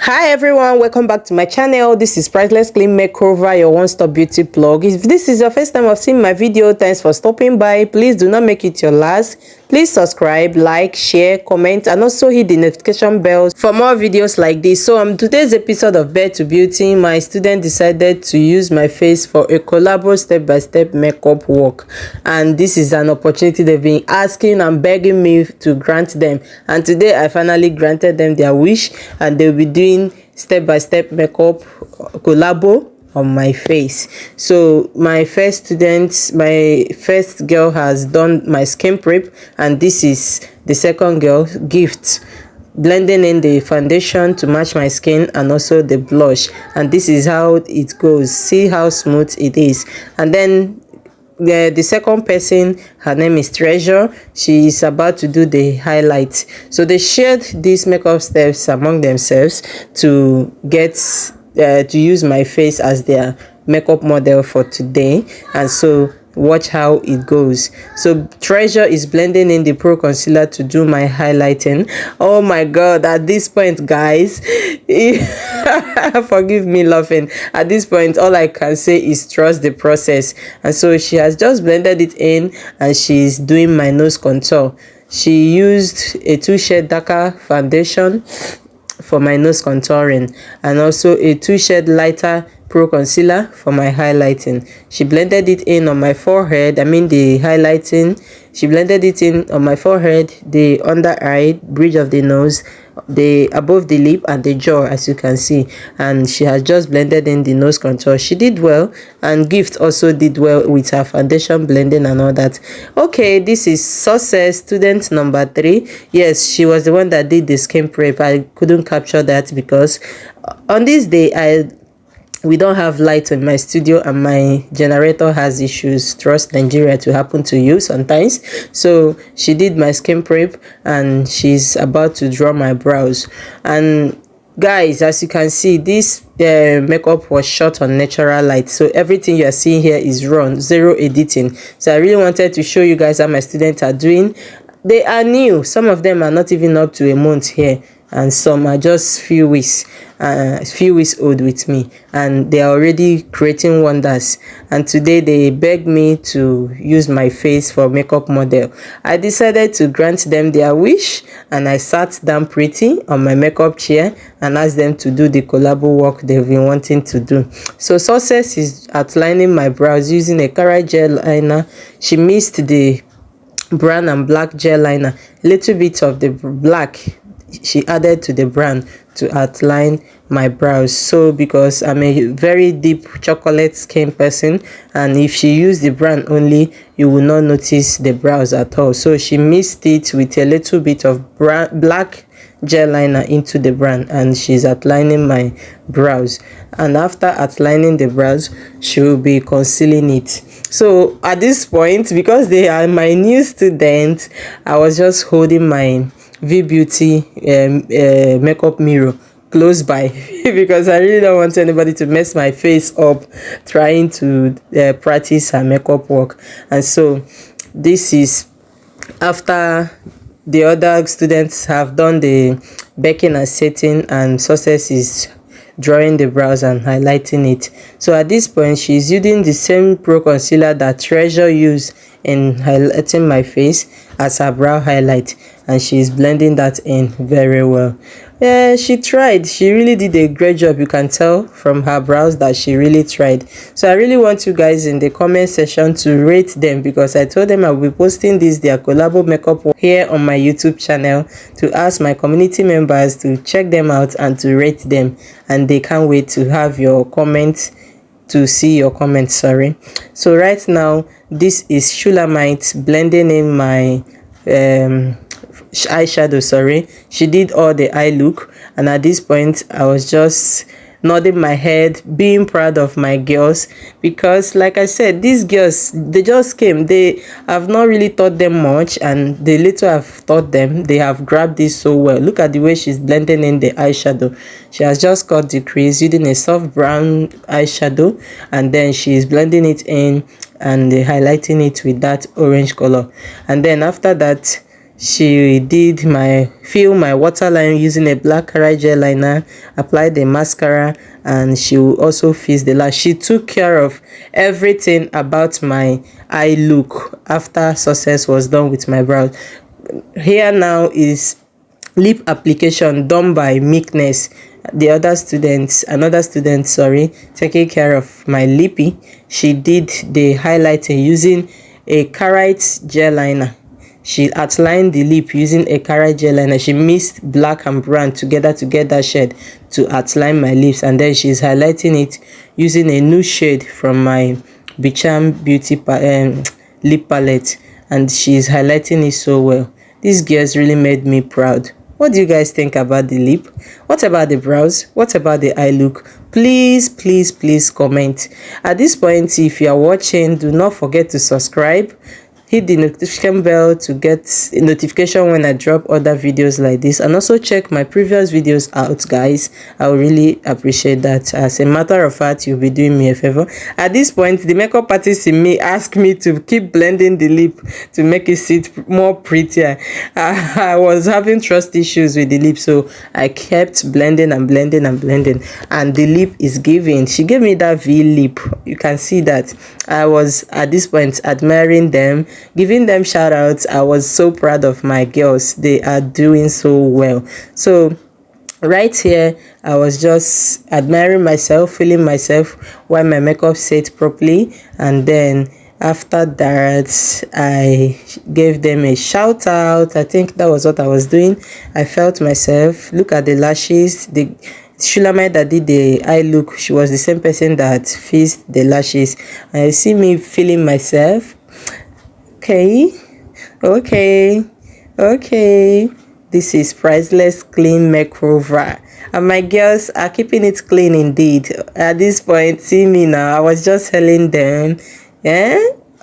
Hi everyone, welcome back to my channel. This is Priceless Clean Makeover, your one-stop beauty plug. If this is your first time of seeing my video, thanks for stopping by. Please do not make it your last. Please subscribe, like, share, comment, and also hit the notification bells for more videos like this. So today's episode of Bare to Beauty, my student decided to use my face for a Collabo step-by-step makeup work, and this is an opportunity they've been asking and begging me to grant them, and today I finally granted them their wish, and they'll be doing step-by-step makeup Collabo on my face. So my first girl has done my skin prep, and this is the second girl, Gift, blending in the foundation to match my skin and also the blush, and this is how it goes. See how smooth it is. And then the second person, her name is Treasure. She is about to do the highlights. So they shared these makeup steps among themselves to get to use my face as their makeup model for today, and so watch how it goes. So Treasure is blending in the pro concealer to do my highlighting. Oh my god, at this point, guys, forgive me laughing. At this point, all I can say is trust the process. And so she has just blended it in, and she's doing my nose contour. She used a 2-shade darker foundation for my nose contouring, and also a 2-shade lighter pro concealer for my highlighting. She blended it in on my forehead. The highlighting, she blended it in on my forehead, the under eye, bridge of the nose, the above the lip, and the jaw, as you can see. And she has just blended in the nose contour. She did well, and Gift also did well with her foundation blending and all that. Okay, this is Success, student number 3. Yes, she was the one that did the skin prep. I couldn't capture that because on this day we don't have light in my studio, and my generator has issues. Trust Nigeria to happen to you sometimes. So she did my skin prep, and she's about to draw my brows. And guys, as you can see, this makeup was shot on natural light, so everything you are seeing here is raw, zero editing. So I really wanted to show you guys how my students are doing. They are new. Some of them are not even up to a month here, and some are just few weeks old with me, and they are already creating wonders. And today they begged me to use my face for makeup model. I decided to grant them their wish, and I sat down pretty on my makeup chair and asked them to do the Collabo work they've been wanting to do. So Success is outlining my brows using a Cara gel liner. She mixed the brown and black gel liner, a little bit of the black she added to the brown to outline my brows. So because I'm a very deep chocolate skin person, and if she used the brown only, you will not notice the brows at all. So she mixed it with a little bit of black gel liner into the brown, and she's outlining my brows. And after outlining the brows, she will be concealing it. So at this point, because they are my new students, I was just holding my V-Beauty makeup mirror close by because I really don't want anybody to mess my face up trying to practice her makeup work. And so this is after the other students have done the baking and setting, and Success is drawing the brows and highlighting it. So at this point, she's using the same pro concealer that Treasure used in highlighting my face as her brow highlight, and she's blending that in very well. Yeah, she tried. She really did a great job. You can tell from her brows that she really tried. So I really want you guys in the comment section to rate them, because I told them I will be posting their Collabo makeup here on my YouTube channel, to ask my community members to check them out and to rate them. And they can't wait to have your comments, to see your comments. Sorry. So right now, this is Shulamite blending in my eyeshadow. Sorry, she did all the eye look, and at this point I was just nodding my head, being proud of my girls, because like I said, these girls, they just came. They have not really taught them much, and the little I've taught them, they have grabbed this so well. Look at the way she's blending in the eyeshadow. She has just cut the crease using a soft brown eyeshadow, and then she's blending it in and highlighting it with that orange color. And then after that, She did my fill my waterline using a black car gel liner, applied the mascara, and she will also fix the lash. She took care of everything about my eye look after success was done with my brows. Here now is lip application done by Meekness. Another student, sorry, taking care of my lippy. She did the highlighting using a carrot gel liner. She outlined the lip using a carrot gel liner. She mixed black and brown together to get that shade to outline my lips, and then she's highlighting it using a new shade from my Bicham Beauty lip palette, and she's highlighting it so well. These girls really made me proud. What do you guys think about the lip? What about the brows? What about the eye look? Please, please, please comment. At this point, if you are watching, do not forget to subscribe. Hit the notification bell to get a notification when I drop other videos like this, and also check my previous videos out, guys. I would really appreciate that. As a matter of fact, you'll be doing me a favor. At this point, the makeup artist in me asked me to keep blending the lip to make it sit more prettier. I was having trust issues with the lip, so I kept blending and blending and blending, and the lip is giving. She gave me that V lip. You can see that I was at this point admiring them, giving them shout outs. I was so proud of my girls. They are doing so well. So right here, I was just admiring myself, feeling myself while my makeup set properly, and then after that I gave them a shout out. I think that was what I was doing. I felt myself. Look at the lashes. The Shulamite that did the eye look, she was the same person that fixed the lashes, and you see me feeling myself. Okay. This is priceless clean makeover, and my girls are keeping it clean indeed. At this point, see me now. I was just telling them,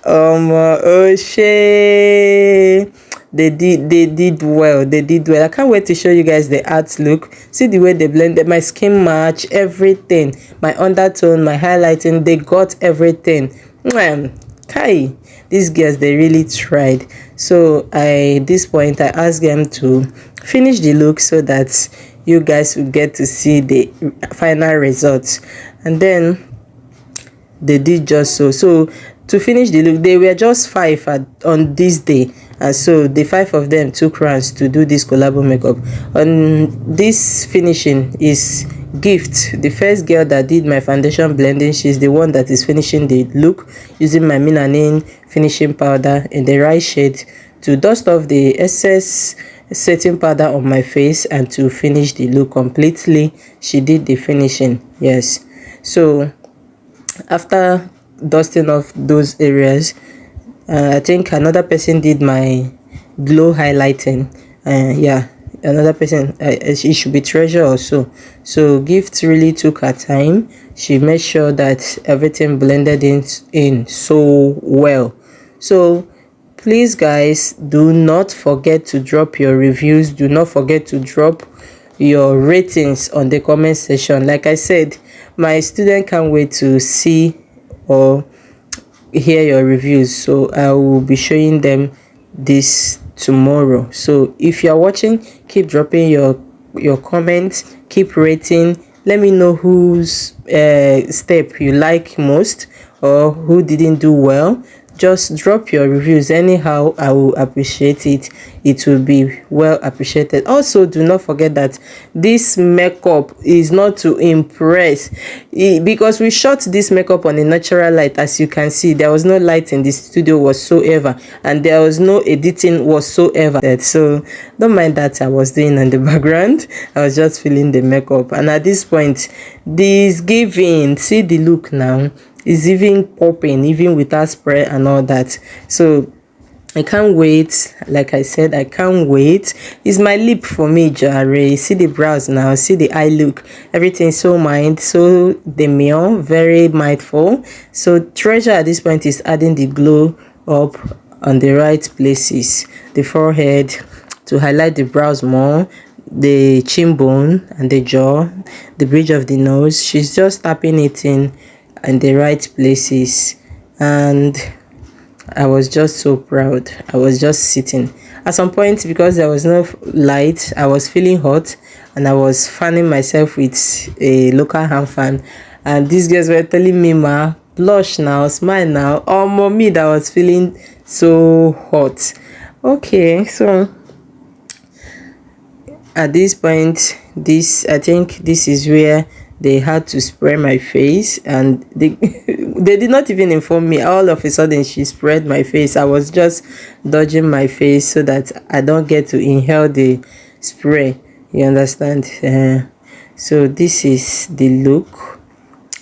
oh shit, they did well. I can't wait to show you guys the art look. See the way they blended my skin match, everything, my undertone, my highlighting. They got everything. Kai, these girls, they really tried. So at this point, I asked them to finish the look so that you guys will get to see the final results, and then they did just so. So to finish the look, they were just 5 on this day, and so the 5 of them took rounds to do this collabo makeup. On this finishing is Gift, the first girl that did my foundation blending. She's the one that is finishing the look using my melanin finishing powder in the right shade to dust off the excess setting powder on my face and to finish the look completely. She did the finishing, yes. So after dusting off those areas, I think another person did my glow highlighting. Another person, it should be Treasure also. So Gift really took her time. She made sure that everything blended in so well. So please guys, do not forget to drop your reviews. Do not forget to drop your ratings on the comment section. Like I said, my student can't wait to see or hear your reviews, so I will be showing them this tomorrow. So if you are watching, keep dropping your comments, keep rating. Let me know whose step you like most or who didn't do well. Just drop your reviews anyhow. I will appreciate it. It will be well appreciated. Also, do not forget that this makeup is not to impress, because we shot this makeup on a natural light. As you can see, there was no light in the studio whatsoever, and there was no editing whatsoever. So don't mind that I was doing on the background. I was just feeling the makeup, and at this point, this giving, see the look now, is even popping even without spray and all that. So I can't wait. Like I said, I can't wait. It's my lip for me, Jare. See the brows now, see the eye look, everything so so demure, very mindful. So Treasure at this point is adding the glow up on the right places, the forehead to highlight the brows more, the chin bone and the jaw, the bridge of the nose. She's just tapping it in the right places, and I was just so proud. I was just sitting. At some point, because there was no light, I was feeling hot and I was fanning myself with a local hand fan, and these girls were telling me, ma, blush now, smile now. Oh, mommy, that was feeling so hot. Okay, so at this point, I think this is where they had to spray my face, and they they did not even inform me. All of a sudden she sprayed my face. I was just dodging my face so that I don't get to inhale the spray, you understand. So this is the look,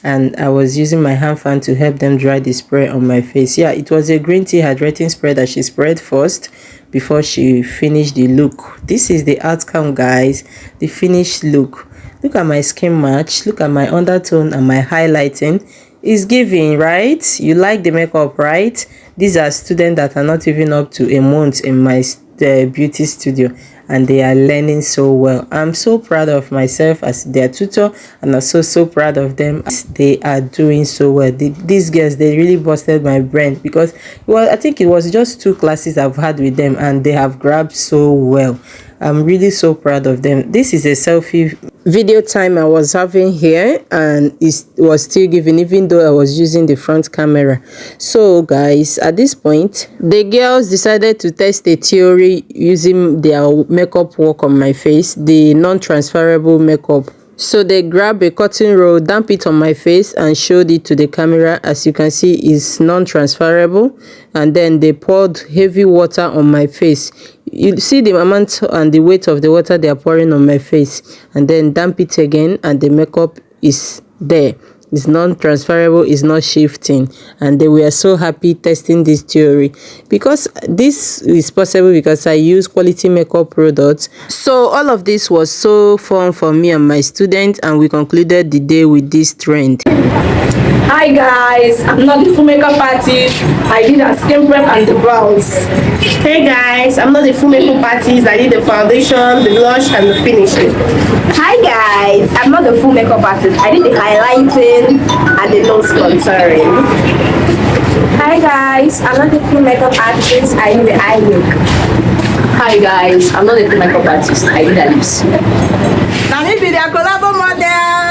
and I was using my hand fan to help them dry the spray on my face. Yeah, it was a green tea hydrating spray that she sprayed first before she finished the look. This is the outcome, guys, the finished look. Look at my skin match, look at my undertone and my highlighting. It's giving, right? You like the makeup, right? These are students that are not even up to a month in my beauty studio, and they are learning so well. I'm so proud of myself as their tutor, and also so proud of them as they are doing so well. These girls, they really busted my brain, because, well, I think it was just 2 classes I've had with them and they have grabbed so well. I'm really so proud of them. This is a selfie video time I was having here, and it was still giving even though I was using the front camera. So guys, at this point, the girls decided to test a theory using their makeup work on my face, the non-transferable makeup. So they grabbed a cotton roll, damp it on my face and showed it to the camera. As you can see, it's non-transferable, and then they poured heavy water on my face. You see the amount and the weight of the water they are pouring on my face, and then damp it again, and the makeup is there. It's non-transferable, it's not shifting, and they were so happy testing this theory, because this is possible because I use quality makeup products. So all of this was so fun for me and my students, and we concluded the day with this trend. Hi guys, I'm not the full makeup artist. I did a skin prep and the brows. Hey guys, I'm not the full makeup artist. I did the foundation, the blush, and the finishing. Hi guys, I'm not the full makeup artist. I did the highlighting and the nose contouring. Hi guys, I'm not the full makeup artist. I did the eye look. Hi guys, I'm not the full makeup artist. I did the lips. Now me be their Collabo model.